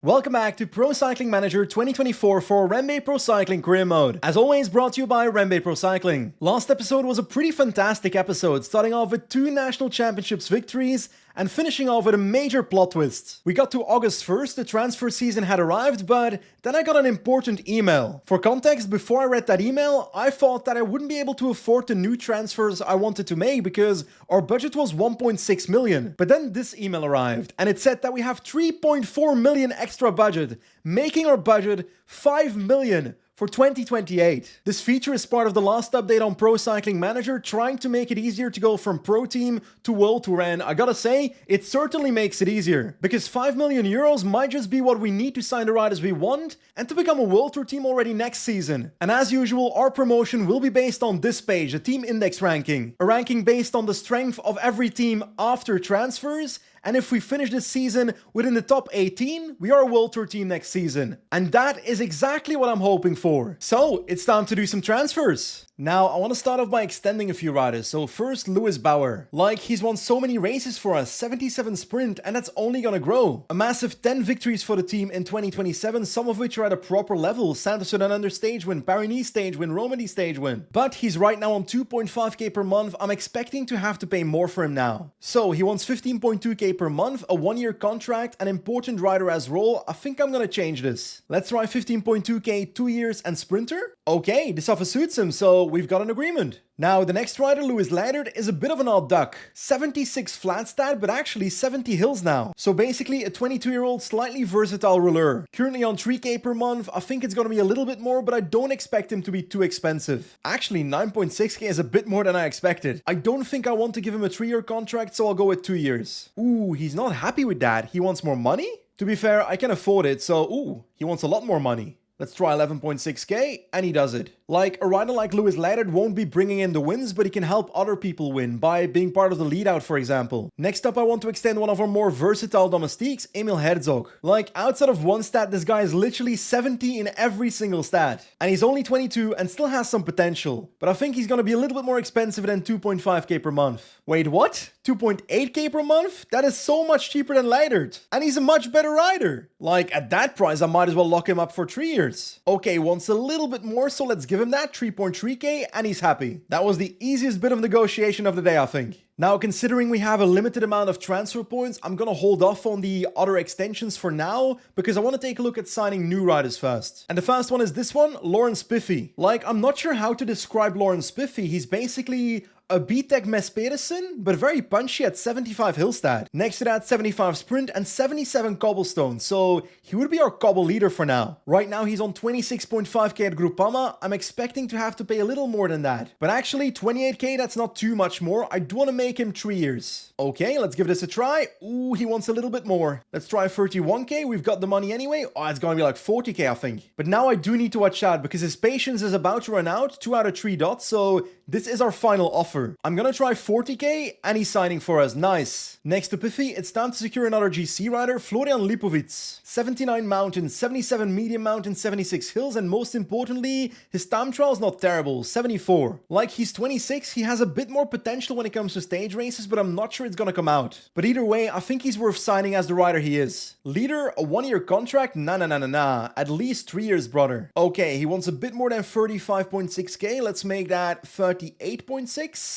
Welcome back to Pro Cycling Manager 2024 for REMBE Pro Cycling Career Mode. As always, brought to you by REMBE Pro Cycling. Last episode was a pretty fantastic episode, starting off with 2 national championships victories and finishing off with a major plot twist. We got to August 1st, the transfer season had arrived, but then I got an important email. For context, before I read that email, I thought that I wouldn't be able to afford the new transfers I wanted to make because our budget was 1.6 million. But then this email arrived, and it said that we have 3.4 million extra budget, making our budget 5 million for 2028. This feature is part of the last update on Pro Cycling Manager, trying to make it easier to go from Pro Team to World Tour, and I gotta say, it certainly makes it easier. Because 5 million euros might just be what we need to sign the riders we want and to become a World Tour team already next season. And as usual, our promotion will be based on this page, the team index ranking. A ranking based on the strength of every team after transfers, and if we finish this season within the top 18, we are a World Tour team next season. And that is exactly what I'm hoping for. So, it's time to do some transfers. Now, I want to start off by extending a few riders. So first, Lewis Bauer. Like, he's won so many races for us, 77 sprint, and that's only gonna grow. A massive 10 victories for the team in 2027, some of which are at a proper level. Santos Under stage win, Paris stage win, Romandie stage win. But he's right now on 2.5k per month. I'm expecting to have to pay more for him now. So he wants 15.2k per month, a 1-year contract, an important rider as role. I think I'm gonna change this. Let's try 15.2k, 2 years and sprinter. Okay, this offer suits him, so we've got an agreement. Now, the next rider, Lewis Leidert, is a bit of an odd duck. 76 flat stat, but actually 70 hills now. So basically, a 22-year-old slightly versatile rouleur. Currently on 3k per month, I think it's gonna be a little bit more, but I don't expect him to be too expensive. Actually, 9.6k is a bit more than I expected. I don't think I want to give him a 3-year contract, so I'll go with 2 years. Ooh, he's not happy with that. He wants more money? To be fair, I can afford it, so ooh, he wants a lot more money. Let's try 11.6k, and he does it. Like, a rider like Lewis Leidert won't be bringing in the wins, but he can help other people win by being part of the lead-out, for example. Next up, I want to extend one of our more versatile domestiques, Emil Herzog. Like, outside of one stat, this guy is literally 70 in every single stat. And he's only 22 and still has some potential. But I think he's gonna be a little bit more expensive than 2.5k per month. Wait, what? 2.8k per month? That is so much cheaper than Leidert. And he's a much better rider. Like, at that price, I might as well lock him up for 3 years. Okay, wants a little bit more, so let's give him that, 3.3k, and he's happy. That was the easiest bit of negotiation of the day, I think. Now, considering we have a limited amount of transfer points, I'm gonna hold off on the other extensions for now, because I want to take a look at signing new riders first. And the first one is this one, Laurens Piffy. Like, I'm not sure how to describe Laurens Piffy. He's basically a B-Tech Mes Pedersen, but very punchy at 75 hill stat. Next to that, 75 sprint and 77 cobblestone, so he would be our cobble leader for now. Right now, he's on 26.5k at Groupama. I'm expecting to have to pay a little more than that. But actually, 28k, that's not too much more. I do want to make him 3 years. Okay, let's give this a try. Ooh, he wants a little bit more. Let's try 31k. We've got the money anyway. Oh, it's gonna be like 40k, I think. But now I do need to watch out because his patience is about to run out, 2 out of 3 dots, so this is our final offer. I'm gonna try 40k, and he's signing for us. Nice. Next to Piffy, it's time to secure another GC rider, Florian Lipovic. 79 mountains, 77 medium mountains, 76 hills, and most importantly, his time trial is not terrible, 74. Like, he's 26, he has a bit more potential when it comes to stage races, but I'm not sure it's gonna come out. But either way, I think he's worth signing as the rider he is. Leader, a 1-year contract? Nah. At least 3 years, brother. Okay, he wants a bit more than 35.6k. Let's make that 38.6.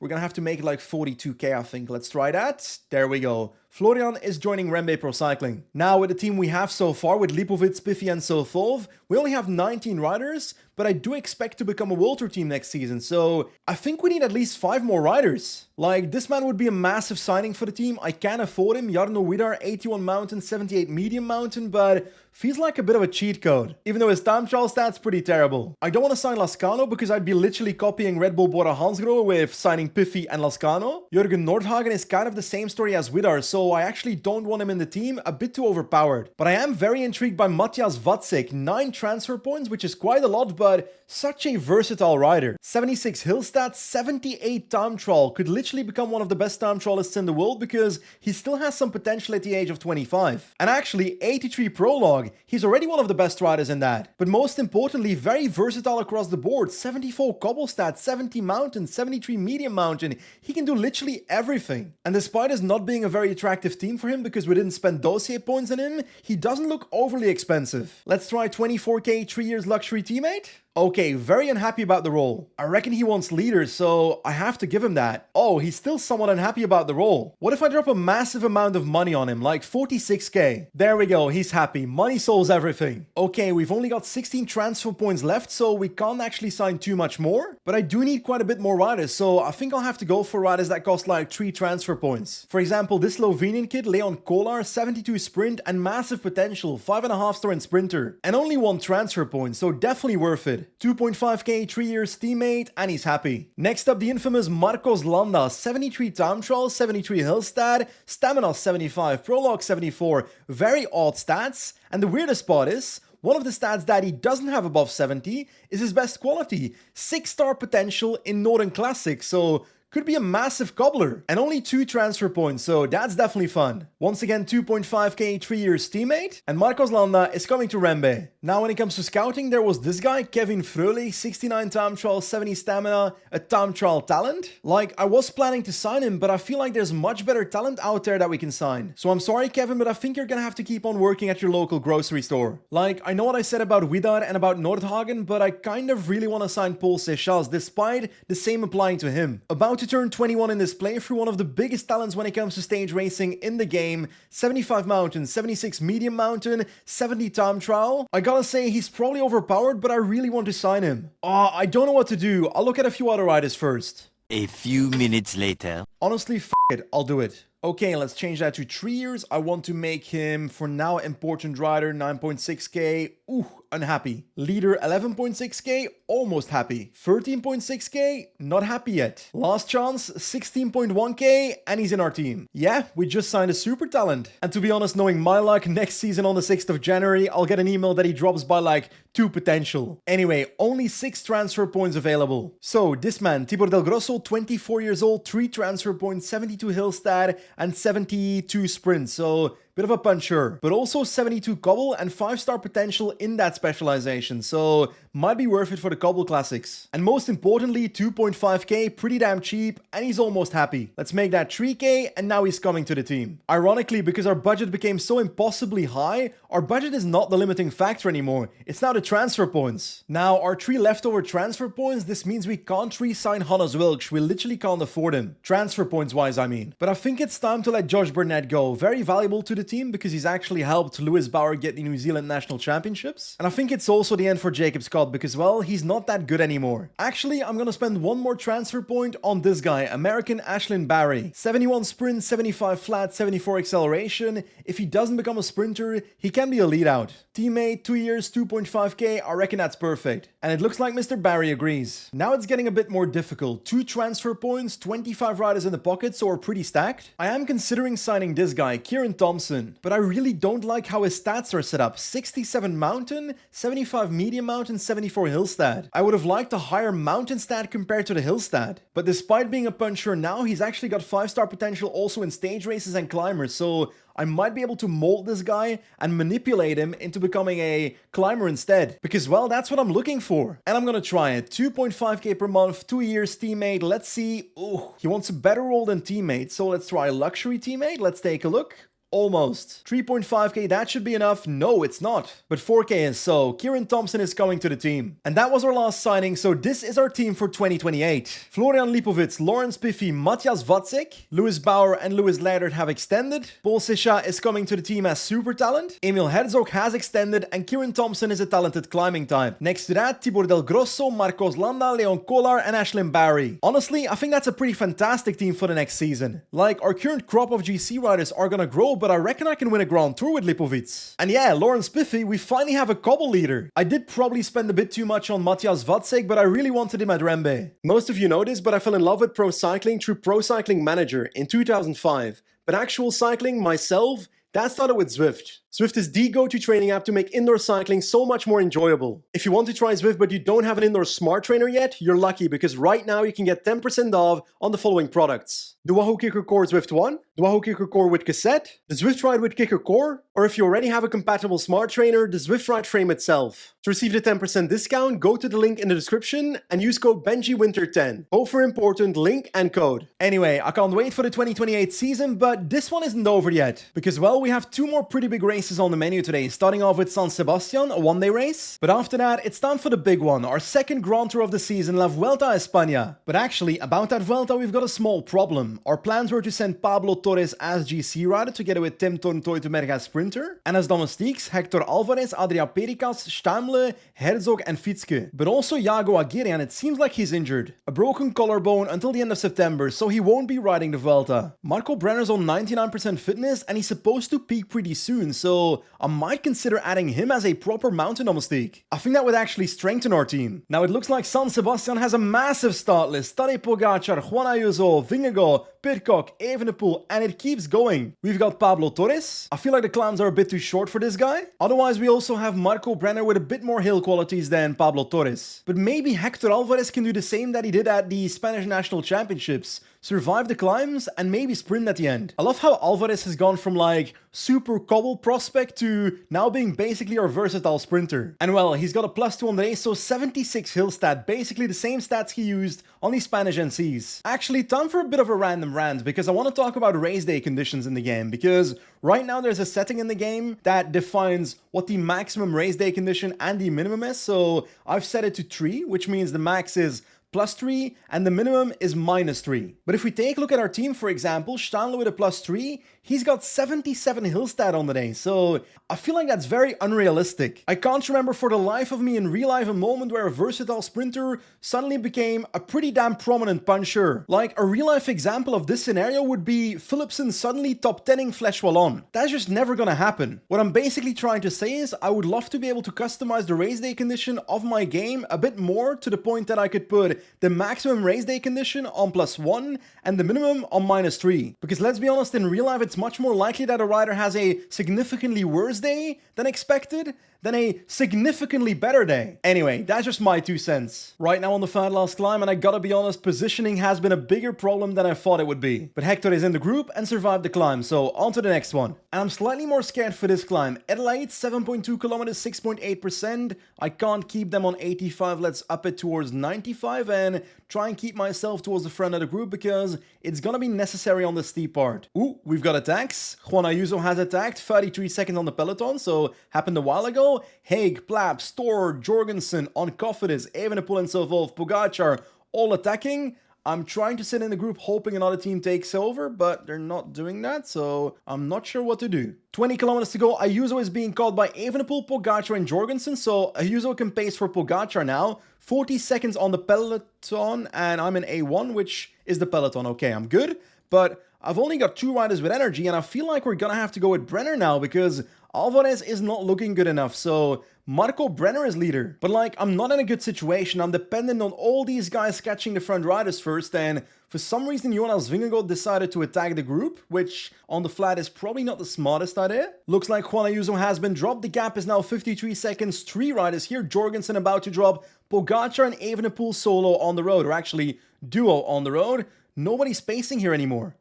We're gonna have to make it like 42k, I think. Let's try that. There we go. Florian is joining REMBE Pro Cycling. Now, with the team we have so far, with Lipovic, Piffy, and Sothov, we only have 19 riders, but I do expect to become a World Tour team next season, so I think we need at least 5 more riders. Like, this man would be a massive signing for the team. I can afford him. Jarno Widar, 81 mountain, 78 medium mountain, but feels like a bit of a cheat code, even though his time trial stat's pretty terrible. I don't want to sign Lascano because I'd be literally copying Red Bull Bora Hansgrohe with signing Piffy and Lascano. Jurgen Nordhagen is kind of the same story as Widar, so I actually don't want him in the team, a bit too overpowered. But I am very intrigued by Matthias Watzek, 9 transfer points, which is quite a lot, but such a versatile rider. 76 hill stats, 78 time trial, could literally become one of the best time trialists in the world because he still has some potential at the age of 25. And actually, 83 prologue, he's already one of the best riders in that. But most importantly, very versatile across the board. 74 cobble stats, 70 mountain, 73 medium mountain. He can do literally everything. And despite us not being a very attractive team for him because we didn't spend dossier points on him, he doesn't look overly expensive. Let's try 24k 3 years luxury teammate. Okay, very unhappy about the role. I reckon he wants leader, so I have to give him that. Oh, he's still somewhat unhappy about the role. What if I drop a massive amount of money on him, like 46k? There we go, he's happy. Money solves everything. Okay, we've only got 16 transfer points left, so we can't actually sign too much more. But I do need quite a bit more riders, so I think I'll have to go for riders that cost like 3 transfer points. For example, this Slovenian kid, Leon Kolar, 72 sprint and massive potential, 5.5 star in sprinter. And only 1 transfer point, so definitely worth it. 2.5k 3 years teammate, and he's happy. Next up, the infamous Marcos Landa, 73 time trial, 73 hill stat, stamina 75, prologue 74, very odd stats. And the weirdest part is, one of the stats that he doesn't have above 70 is his best quality, 6-star potential in Northern Classic, so could be a massive cobbler. And only 2 transfer points, so that's definitely fun. Once again, 2.5k 3 years teammate, and Marcos Landa is coming to REMBE. Now when it comes to scouting, there was this guy, Kevin Fröhlich, 69 time trial, 70 stamina, a time trial talent. Like, I was planning to sign him, but I feel like there's much better talent out there that we can sign. So I'm sorry, Kevin, but I think you're gonna have to keep on working at your local grocery store. Like, I know what I said about Widar and about Nordhagen, but I kind of really want to sign Paul Seychelles, despite the same applying to him. About to turn 21 in this playthrough, one of the biggest talents when it comes to stage racing in the game. 75 mountain, 76 medium mountain, 70 time trial. I gotta say, he's probably overpowered, but I really want to sign him. I don't know what to do. I'll look at a few other riders first. A few minutes later. Honestly, it, I'll do it. Okay, let's change that to 3 years. I want to make him, for now, important rider, 9.6k. Ooh, unhappy. Leader, 11.6k, almost happy. 13.6k, not happy yet. Last chance, 16.1k, and he's in our team. Yeah, we just signed a super talent. And to be honest, knowing my luck, next season on the 6th of January, I'll get an email that he drops by like 2 potential. Anyway, only 6 transfer points available. So, this man, Tibor Del Grosso, 24 years old, 3 transfer points, 72 hill stat, and 72 sprints. So, bit of a puncher, but also 72 cobble and 5-star potential in that specialization, so might be worth it for the cobble classics. And most importantly, 2.5k, pretty damn cheap, and he's almost happy. Let's make that 3k, and now he's coming to the team. Ironically, because our budget became so impossibly high, our budget is not the limiting factor anymore. It's now the transfer points. Now, our 3 leftover transfer points, this means we can't re-sign Hannes Wilkes. We literally can't afford him. Transfer points wise, I mean. But I think it's time to let Josh Burnett go. Very valuable to the team because he's actually helped Lewis Bauer get the New Zealand National Championships. And I think it's also the end for Jacob Scott because, well, he's not that good anymore. Actually, I'm gonna spend 1 more transfer point on this guy, American Ashlyn Barry. 71 sprint, 75 flat, 74 acceleration. If he doesn't become a sprinter, he can be a lead out. Teammate, 2 years, 2.5k, I reckon that's perfect. And it looks like Mr. Barry agrees. Now it's getting a bit more difficult. 2 transfer points, 25 riders in the pocket, so we're pretty stacked. I am considering signing this guy, Kieran Thompson, but I really don't like how his stats are set up. 67 mountain, 75 medium mountain, 74 hill stat. I would have liked a higher mountain stat compared to the hill stat. But despite being a puncher now, he's actually got 5-star potential also in stage races and climbers, so I might be able to mold this guy and manipulate him into becoming a climber instead. Because, well, that's what I'm looking for. And I'm gonna try it. 2.5k per month, 2 years teammate. Let's see. Ooh, he wants a better role than teammate. So let's try luxury teammate. Let's take a look. Almost. 3.5k, that should be enough. No, it's not. But 4k is, so Kieran Thompson is coming to the team. And that was our last signing, so this is our team for 2028. Florian Lipovitz, Lawrence Piffy, Matthias Watzek, Lewis Bauer and Lewis Leidert have extended. Paul Sisha is coming to the team as super talent. Emil Herzog has extended and Kieran Thompson is a talented climbing type. Next to that, Tibor Del Grosso, Marcos Landa, Leon Kolar and Ashlyn Barry. Honestly, I think that's a pretty fantastic team for the next season. Like, our current crop of GC riders are gonna grow, but I reckon I can win a Grand Tour with Lipovitz. And yeah, Lawrence Piffy, we finally have a cobble leader. I did probably spend a bit too much on Matthias Watzek, but I really wanted him at REMBE. Most of you know this, but I fell in love with pro cycling through Pro Cycling Manager in 2005. But actual cycling, myself, that started with Zwift. Zwift is the go-to training app to make indoor cycling so much more enjoyable. If you want to try Zwift but you don't have an indoor smart trainer yet, you're lucky because right now you can get 10% off on the following products. The Wahoo Kickr Core Zwift 1, the Wahoo Kickr Core with cassette, the Zwift Ride with Kickr Core, or if you already have a compatible smart trainer, the Zwift Ride frame itself. To receive the 10% discount, go to the link in the description and use code BenjiWinter10. Both are important, link and code. Anyway, I can't wait for the 2028 season, but this one isn't over yet. Because, well, we have two more pretty big races on the menu today, starting off with San Sebastian, a one-day race. But after that, it's time for the big one, our second Grand Tour of the season, La Vuelta a España. But actually, about that Vuelta, we've got a small problem. Our plans were to send Pablo Torres as GC rider together with Tim Tontoy to Merga sprinter, and as domestiques, Hector Alvarez, Adrià Pericas, Stamle, Herzog and Fitzke. But also Iago Aguirre, and it seems like he's injured. A broken collarbone until the end of September, so he won't be riding the Vuelta. Marco Brenner's on 99% fitness and he's supposed to peak pretty soon, so I might consider adding him as a proper mountain domestique. I think that would actually strengthen our team. Now it looks like San Sebastian has a massive start list. Tadej Pogačar, Juan Ayuso, Vingegaard, Pidcock, Evenepoel, and it keeps going. We've got Pablo Torres. I feel like the climbs are a bit too short for this guy. Otherwise, we also have Marco Brenner with a bit more hill qualities than Pablo Torres. But maybe Hector Alvarez can do the same that he did at the Spanish National Championships. Survive the climbs and maybe sprint at the end. I love how Alvarez has gone from like super cobble prospect to now being basically our versatile sprinter. And well, he's got a +2 on the race, so 76 hill stat, basically the same stats he used on the Spanish NCs. Actually, time for a bit of a random rant because I want to talk about race day conditions in the game, because right now there's a setting in the game that defines what the maximum race day condition and the minimum is. So I've set it to 3, which means the max is +3 and the minimum is -3. But if we take a look at our team, for example, Stamle with a +3, he's got 77 hill stat on the day, so I feel like that's very unrealistic. I can't remember for the life of me in real life a moment where a versatile sprinter suddenly became a pretty damn prominent puncher. Like, a real life example of this scenario would be Philipsen suddenly top 10ing Flèche Wallonne. That's just never gonna happen. What I'm basically trying to say is I would love to be able to customize the race day condition of my game a bit more, to the point that I could put the maximum race day condition on +1 and the minimum on -3. Because let's be honest, in real life it's much more likely that a rider has a significantly worse day than expected than a significantly better day. Anyway, that's just my 2 cents. Right now on the third last climb, and I gotta be honest, positioning has been a bigger problem than I thought it would be. But Hector is in the group and survived the climb, so on to the next one. And I'm slightly more scared for this climb. Adelaide, 7.2 kilometers, 6.8%. I can't keep them on 85, let's up it towards 95 and try and keep myself towards the front of the group because it's gonna be necessary on the steep part. Ooh, we've got attacks. Juan Ayuso has attacked, 33 seconds on the peloton, so happened a while ago. Haig, Plapp, Storr, Jorgensen, on Cofidis, Evenepoel and so forth, Pogačar, all attacking. I'm trying to sit in the group hoping another team takes over, but they're not doing that, so I'm not sure what to do. 20 kilometers to go. Ayuso is being caught by Evenepoel, Pogačar and Jorgensen, so Ayuso can pace for Pogačar now. 40 seconds on the peloton, and I'm in A1, which is the peloton. Okay, I'm good, but I've only got 2 riders with energy, and I feel like we're gonna have to go with Brenner now because Alvarez is not looking good enough, so Marco Brenner is leader. But like, I'm not in a good situation. I'm dependent on all these guys catching the front riders first, and for some reason Jonas Vingegaard decided to attack the group, which on the flat is probably not the smartest idea. Looks like Juan Ayuso has been dropped. The gap is now 53 seconds. 3 riders here. Jorgensen about to drop. Pogačar and Evenepoel solo on the road, or actually duo on the road. Nobody's spacing here anymore.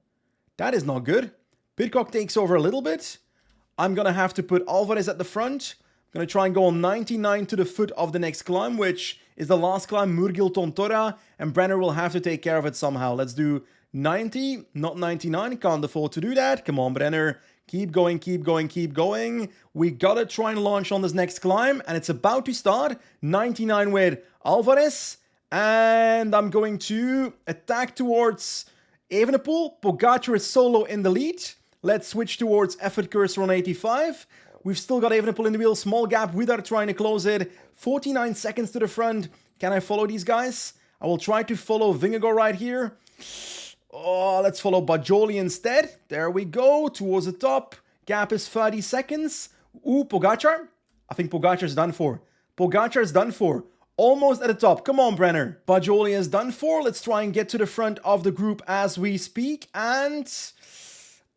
That is not good. Pidcock takes over a little bit. I'm gonna have to put Alvarez at the front. I'm gonna try and go on 99 to the foot of the next climb, which is the last climb, Murgil Tontora, and Brenner will have to take care of it somehow. Let's do 90, not 99. Can't afford to do that. Come on, Brenner. Keep going, keep going, keep going. We gotta try and launch on this next climb, and it's about to start. 99 with Alvarez, and I'm going to attack towards Evenepoel. Pogačar is solo in the lead. Let's switch towards effort cursor on 85. We've still got Evenepoel in the wheel. Small gap. We are trying to close it. 49 seconds to the front. Can I follow these guys? I will try to follow Vingegaard right here. Oh, let's follow Bajoli instead. There we go. Towards the top. Gap is 30 seconds. Ooh, Pogačar. I think Pogačar's done for. Pogačar's done for. Almost at the top. Come on, Brenner. Bajoli is done for. Let's try and get to the front of the group as we speak. And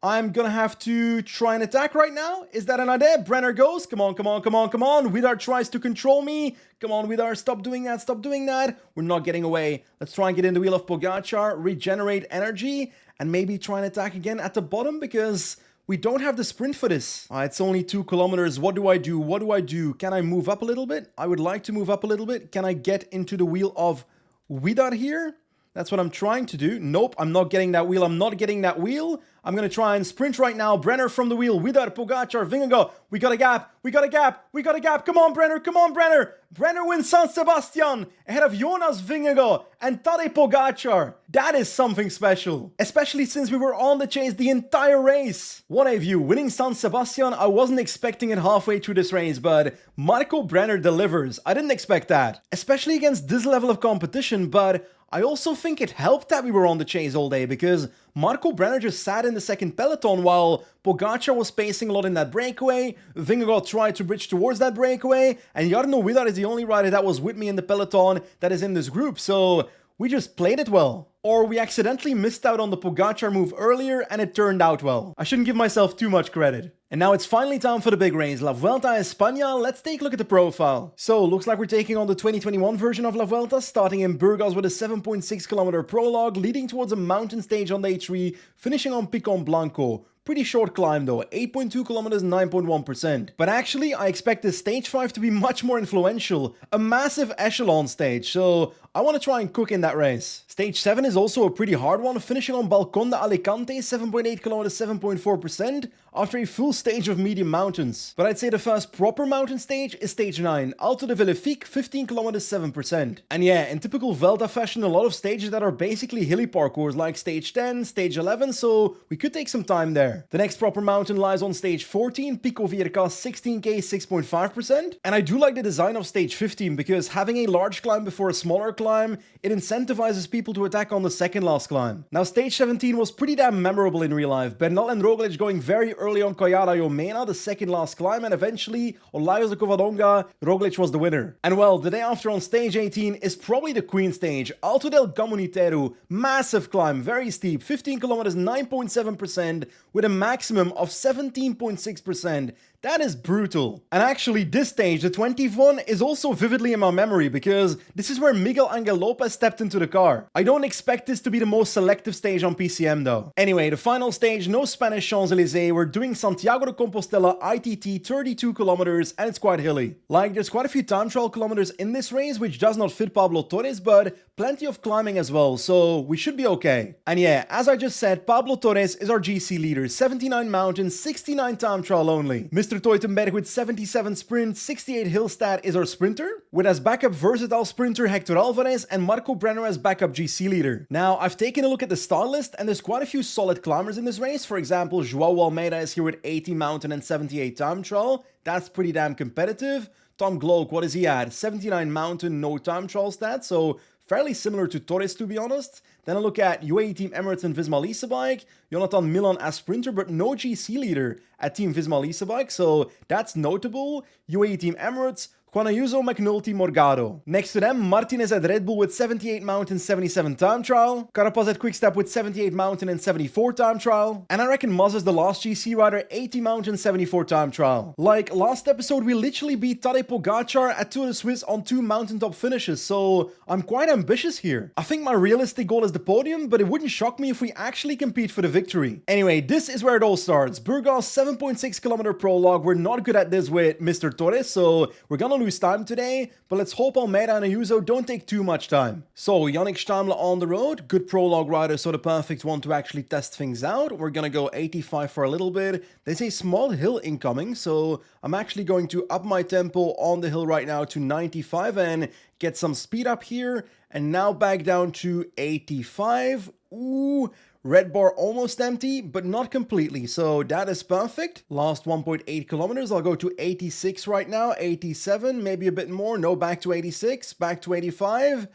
I'm gonna have to try and attack right now. Is that an idea? Brenner goes. Come on, come on, come on, come on. Widar tries to control me. Come on, Widar, stop doing that, stop doing that. We're not getting away. Let's try and get in the wheel of Pogacar, regenerate energy, and maybe try and attack again at the bottom because we don't have the sprint for this. It's only 2 kilometers. What do I do? What do I do? Can I move up a little bit? I would like to move up a little bit. Can I get into the wheel of Widar here? That's what I'm trying to do. Nope, I'm not getting that wheel. I'm not getting that wheel. I'm going to try and sprint right now. Brenner from the wheel. Widar, Pogacar, Vingegaard. We got a gap. We got a gap. We got a gap. Come on, Brenner. Come on, Brenner. Brenner wins San Sebastian ahead of Jonas Vingegaard and Tadej Pogacar. That is something special, especially since we were on the chase the entire race. What a view. Winning San Sebastian, I wasn't expecting it halfway through this race, but Marco Brenner delivers. I didn't expect that, especially against this level of competition, but I also think it helped that we were on the chase all day because Marco Brenner just sat in the second peloton while Pogacar was pacing a lot in that breakaway. Vingegaard tried to bridge towards that breakaway, and Jarno Widar is the only rider that was with me in the peloton that is in this group, so we just played it well. Or we accidentally missed out on the Pogacar move earlier and it turned out well. I shouldn't give myself too much credit. And now it's finally time for the big race, La Vuelta a España. Let's take a look at the profile. So, looks like we're taking on the 2021 version of La Vuelta, starting in Burgos with a 7.6 kilometer prologue, leading towards a mountain stage on day 3, finishing on Picon Blanco. Pretty short climb though, 8.2 kilometers, 9.1%. But actually, I expect this stage 5 to be much more influential, a massive echelon stage, so I want to try and cook in that race. Stage 7 is also a pretty hard one, finishing on Balcón de Alicante, 7.8 kilometers, 7.4%, after a full stage of medium mountains. But I'd say the first proper mountain stage is stage 9, Alto de Villifique, 15 kilometers, 7%. And yeah, in typical Vuelta fashion, a lot of stages that are basically hilly parkours like stage 10, stage 11, so we could take some time there. The next proper mountain lies on stage 14, Pico Vierca, 16k, 6.5%. And I do like the design of stage 15 because having a large climb before a smaller climb, it incentivizes people to attack on the second last climb. Now stage 17 was pretty damn memorable in real life. Bernal and Roglic going very early on Collada Jomena, the second last climb, and eventually on Lagos de Covadonga, Roglic was the winner. And well, the day after on stage 18 is probably the queen stage, Alto del Comunitario, massive climb, very steep, 15 kilometers, 9.7%, with a maximum of 17.6%. That is brutal. And actually, this stage, the 20th one, is also vividly in my memory because this is where Miguel Angel Lopez stepped into the car. I don't expect this to be the most selective stage on PCM though. Anyway, the final stage, no Spanish Champs-Élysées, we're doing Santiago de Compostela ITT 32 kilometers and it's quite hilly. Like, there's quite a few time trial kilometers in this race, which does not fit Pablo Torres, but plenty of climbing as well, so we should be okay. And yeah, as I just said, Pablo Torres is our GC leader, 79 mountains, 69 time trial only. Mr. Teutenberg with 77 sprint, 68 hill stat is our sprinter, with as backup versatile sprinter Hector Alvarez and Marco Brenner as backup GC leader. Now, I've taken a look at the star list and there's quite a few solid climbers in this race. For example, Joao Almeida is here with 80 mountain and 78 time trial. That's pretty damn competitive. Tom Glock, what is he at? 79 mountain, no time trial stat, so fairly similar to Torres, to be honest. Then I look at UAE Team Emirates and Visma Lease Bike. Jonathan Milan as sprinter, but no GC leader at Team Visma Lease Bike, so that's notable. UAE Team Emirates, Juan Ayuso, McNulty, Morgado. Next to them, Martinez at Red Bull with 78 mountain, 77 time trial. Carapaz at Quickstep with 78 mountain and 74 time trial. And I reckon Maz is the last GC rider, 80 mountain, 74 time trial. Like, last episode we literally beat Tadej Pogacar at Tour de Suisse on 2 mountaintop finishes, so I'm quite ambitious here. I think my realistic goal is the podium, but it wouldn't shock me if we actually compete for the victory. Anyway, this is where it all starts. Burgos 7.6 kilometer prologue. We're not good at this with Mr. Torres, so we're gonna lose time today, but let's hope Almeida and Ayuso don't take too much time. So, Yannick Stammler on the road, good prologue rider, so the perfect one to actually test things out. We're gonna go 85 for a little bit. There's a small hill incoming, so I'm actually going to up my tempo on the hill right now to 95 and get some speed up here, and now back down to 85. Ooh, red bar almost empty, but not completely, so that is perfect. Last 1.8 kilometers, I'll go to 86 right now, 87, maybe a bit more. No, back to 86, back to 85.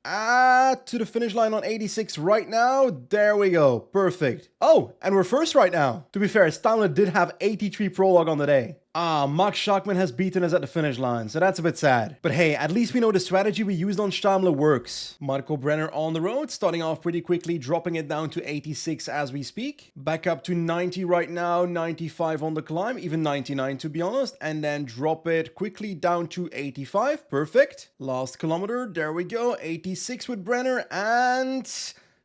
To the finish line on 86 right now. There we go. Perfect. Oh, and we're first right now. To be fair, Stamler did have 83 prologue on the day. Max Schachmann has beaten us at the finish line, so that's a bit sad. But hey, at least we know the strategy we used on Stamler works. Marco Brenner on the road, starting off pretty quickly, dropping it down to 86 as we speak. Back up to 90 right now, 95 on the climb, even 99 to be honest. And then drop it quickly down to 85, perfect. Last kilometer, there we go, 86 with Brenner and...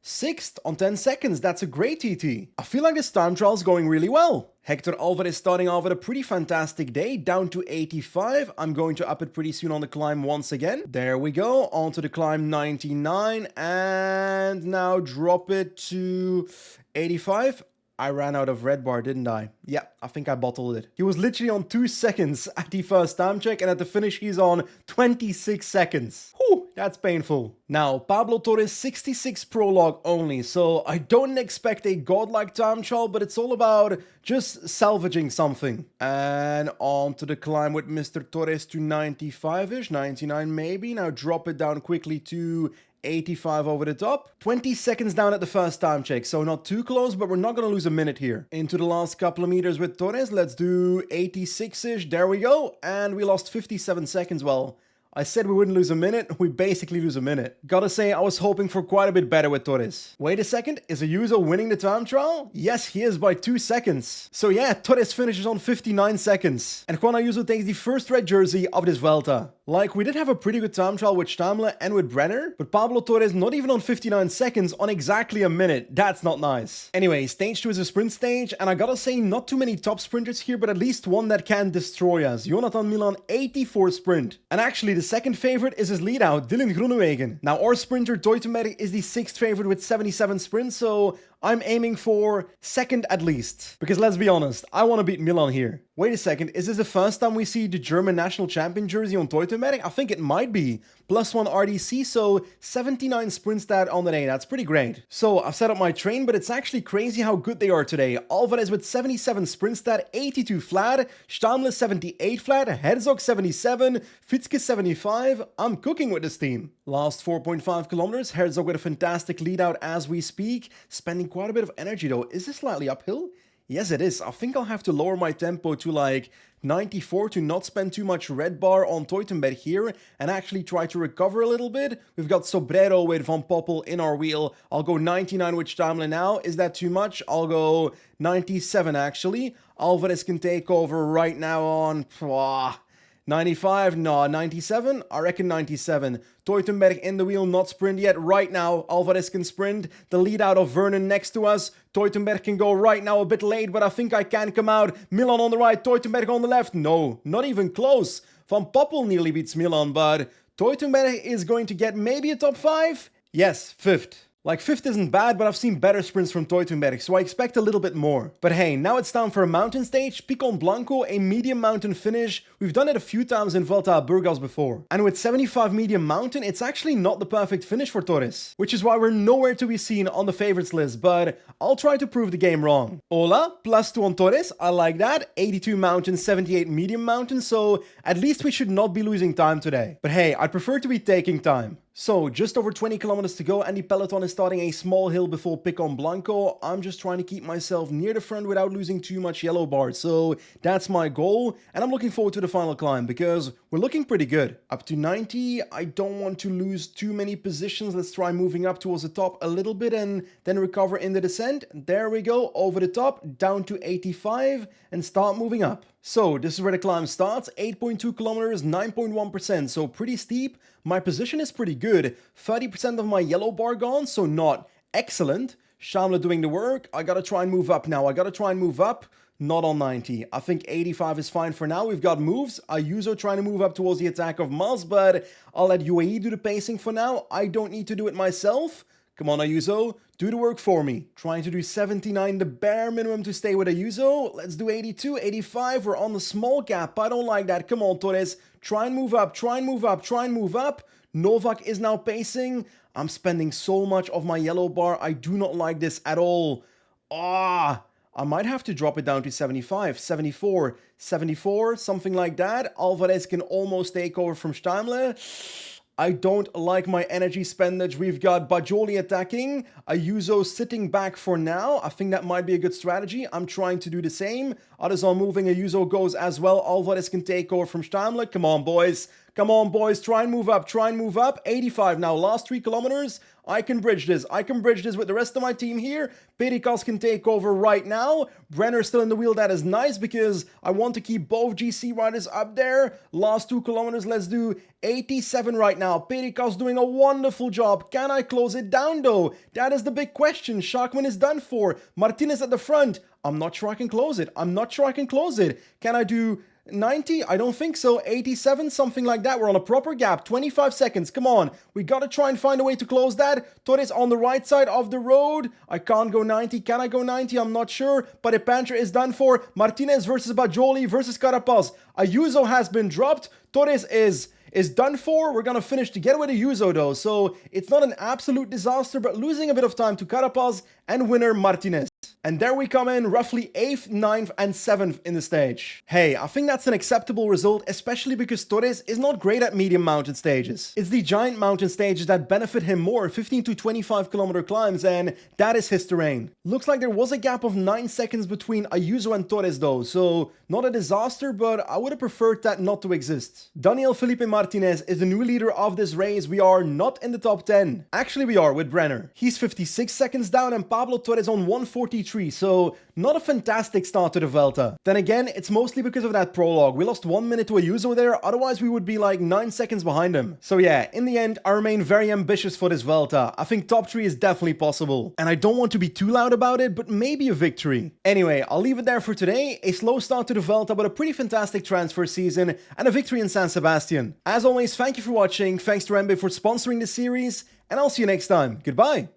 6th on 10 seconds, that's a great TT. I feel like this time trial is going really well. Hector Alvarez starting off with a pretty fantastic day, down to 85. I'm going to up it pretty soon on the climb once again. There we go, onto the climb 99, and now drop it to 85. I ran out of red bar, didn't I? Yeah, I think I bottled it. He was literally on 2 seconds at the first time check, and at the finish he's on 26 seconds. Whew, that's painful. Now, Pablo Torres 66 prologue only, so I don't expect a godlike time trial, but it's all about just salvaging something. And on to the climb with Mr. Torres to 95-ish, 99 maybe. Now drop it down quickly to 85 over the top. 20 seconds down at the first time check, so not too close, but we're not going to lose a minute here. Into the last couple of meters with Torres, let's do 86-ish, there we go, and we lost 57 seconds. Well, I said we wouldn't lose a minute, we basically lose a minute. Gotta say, I was hoping for quite a bit better with Torres. Wait a second, is Ayuso winning the time trial? Yes, he is by 2 seconds. So yeah, Torres finishes on 59 seconds. And Juan Ayuso takes the first red jersey of this Vuelta. Like, we did have a pretty good time trial with Stamler and with Brenner, but Pablo Torres not even on 59 seconds on exactly a minute. That's not nice. Anyway, stage 2 is a sprint stage, and I gotta say, not too many top sprinters here, but at least one that can destroy us. Jonathan Milan, 84 sprint. And actually, the second favorite is his lead out, Dylan Groenewegen. Now, our sprinter, Teutenberg, is the 6th favorite with 77 sprints, so I'm aiming for 2nd at least. Because let's be honest, I want to beat Milan here. Wait a second, is this the first time we see the German national champion jersey on Teutenberg? I think it might be. +1 RDC, so 79 sprint stat on the day. That's pretty great. So I've set up my train, but it's actually crazy how good they are today. Alvarez with 77 sprint stat, 82 flat, Stamler 78 flat, Herzog 77, Fitzke 75. I'm cooking with this team. Last 4.5 kilometers, Herzog with a fantastic lead out as we speak. Spending quite a bit of energy though. Is this slightly uphill? Yes, it is. I think I'll have to lower my tempo to like 94 to not spend too much red bar on Teutenberg here and actually try to recover a little bit. We've got Sobrero with Van Poppel in our wheel. I'll go 99 with Stamler now. Is that too much? I'll go 97 actually. Alvarez can take over right now on 95, no, 97? I reckon 97. Teutenberg in the wheel, not sprint yet. Right now, Alvarez can sprint. The lead out of Vernon next to us. Teutenberg can go right now, a bit late, but I think I can come out. Milan on the right, Teutenberg on the left. No, not even close. Van Poppel nearly beats Milan, but Teutenberg is going to get maybe a top 5? Yes, 5th. Like, 5th isn't bad, but I've seen better sprints from Teutenberg, so I expect a little bit more. But hey, now it's time for a mountain stage, Picon Blanco, a medium mountain finish. We've done it a few times in Vuelta a Burgos before. And with 75 medium mountain, it's actually not the perfect finish for Torres, which is why we're nowhere to be seen on the favorites list, but I'll try to prove the game wrong. Hola, +2 on Torres, I like that. 82 mountain, 78 medium mountain, so at least we should not be losing time today. But hey, I'd prefer to be taking time. So, just over 20 kilometers to go and the peloton is starting a small hill before Picon Blanco. I'm just trying to keep myself near the front without losing too much yellow bars. So, that's my goal. And I'm looking forward to the final climb because we're looking pretty good. Up to 90, I don't want to lose too many positions. Let's try moving up towards the top a little bit and then recover in the descent. There we go, over the top, down to 85 and start moving up. So, this is where the climb starts, 8.2 kilometers, 9.1%, so pretty steep. My position is pretty good, 30% of my yellow bar gone, so not excellent. Shamla doing the work, I gotta try and move up now, not on 90. I think 85 is fine for now, we've got moves. Ayuso trying to move up towards the attack of Mas, but I'll let UAE do the pacing for now, I don't need to do it myself. Come on, Ayuso, do the work for me. Trying to do 79, the bare minimum to stay with Ayuso. Let's do 82, 85. We're on the small gap. I don't like that. Come on, Torres. Try and move up, try and move up, try and move up. Novak is now pacing. I'm spending so much of my yellow bar. I do not like this at all. I might have to drop it down to 75, 74, something like that. Alvarez can almost take over from Steimler. I don't like my energy spendage. We've got Bajoli attacking, Ayuso sitting back for now. I think that might be a good strategy. I'm trying to do the same. Others are moving. Ayuso goes as well. Alvarez can take over from Stammler. Come on, boys. Come on, boys. Try and move up. Try and move up. 85 now. Last 3 kilometers. I can bridge this. I can bridge this with the rest of my team here. Pericas can take over right now. Brenner still in the wheel. That is nice because I want to keep both GC riders up there. Last 2 kilometers. Let's do 87 right now. Pericas doing a wonderful job. Can I close it down though? That is the big question. Schachmann is done for. Martinez at the front. I'm not sure I can close it. I'm not sure I can close it. Can I do 90? I don't think so. 87, something like that. We're on a proper gap. 25 seconds. Come on. We got to try and find a way to close that. Torres on the right side of the road. I can't go 90. Can I go 90? I'm not sure. But the Panther is done for. Martinez versus Bajoli versus Carapaz. Ayuso has been dropped. Torres is done for. We're going to finish together with Ayuso though. So it's not an absolute disaster, but losing a bit of time to Carapaz and winner Martinez. And there we come in, roughly 8th, 9th, and 7th in the stage. Hey, I think that's an acceptable result, especially because Torres is not great at medium mountain stages. It's the giant mountain stages that benefit him more, 15 to 25 kilometer climbs, and that is his terrain. Looks like there was a gap of 9 seconds between Ayuso and Torres though, so not a disaster, but I would have preferred that not to exist. Daniel Felipe Martinez is the new leader of this race. We are not in the top 10. Actually, we are with Brenner. He's 56 seconds down and Pablo Torres on 143, so not a fantastic start to the Vuelta. Then again, it's mostly because of that prologue. We lost 1 minute to Ayuso there, otherwise we would be like 9 seconds behind him. So yeah, in the end, I remain very ambitious for this Vuelta. I think top 3 is definitely possible. And I don't want to be too loud about it, but maybe a victory. Anyway, I'll leave it there for today. A slow start to the Vuelta, but a pretty fantastic transfer season and a victory in San Sebastian. As always, thank you for watching, thanks to REMBE for sponsoring the series, and I'll see you next time. Goodbye!